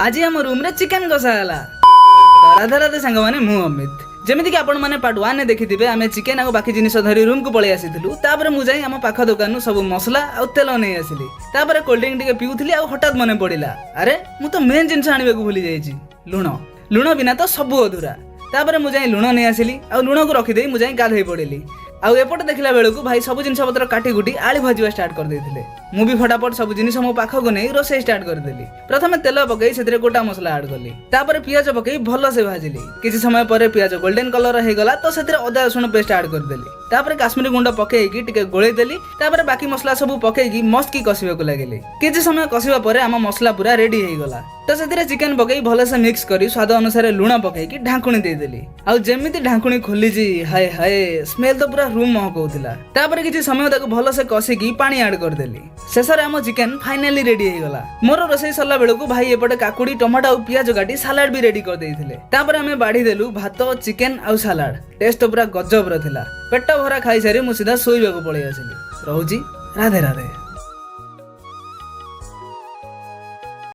आज आम रूम रे चिकेन कषा है। राधा राधे सांग मैंने मु अमित जमीती कि आपण मैंने पार्ट 1 देखिथे आम चिकेन आ बाकी जिनिस धरी रूम को पलि आसीलु। तापर मु जाई आम पाख दुकान सब मसला आ तेल नहीं आसिली। तापर कोल्ड ड्रिंक टिके पिउथली आ हठात मने पड़िला अरे मु तो मेन जिनिस आनिबा को भूली जाईची लुण। लुण बिना तो सब अधूरा। तापर मु जाई लुण नहीं आसिली आ लुण को रखी देई मु जाई गाधई पड़िली। आउ एपटे देखला बेलू भाई सब जिन पत्र काटी कुटी आलू भाजवा स्टार्ट कर देथिले। मु भी फटाफट सब जिनिस मो पाखक नहीं रोसे स्टार्ट कर देली। प्रथमे तेल पकई सेतरे गोटा मसला ऐड करली। तापर पियाज पकई भलो से भाजिली। किछि समय परे पियाज गोल्डन कलर हे गला तो सेतरे अदा रसुण पेस्ट ऐड कर देली। तापर काश्मीरी गुंड पकई की टिके गोळै देली। तापर बाकी मसला सब पकई की मस्त की कसिबा को लागेली। किछि समय कसिबा परे आम मसला पूरा रेडी हे गला। तो सेतरे चिकन पकई भलो से मिक्स करी स्वाद अनुसार लुण पकई की ढांकुणी दे देली। आउ जेमिति ढांकुणी खोलीजी हाय हाय स्मेल तो पूरा रूम महकउतिला। तापर किछि समय ताको भलो से कसी की पानी ऐड कर देली। शेषरे आम चिकेन फाइनली रेडी हो गला। मोर रोसई सरला बेलू भाई एपटे काकुड़ी टमाटो और पियाज काटी सलाड भी रेडी कर देइथिले। तापर आमे बाढ़ी देलु भात चिकेन और सलाड। टेस्ट तो पूरा गजब रथिला। पेट भरा खाई सारी मु सीधा सोइबा को पळै आसिली। रहउजी राधे राधे।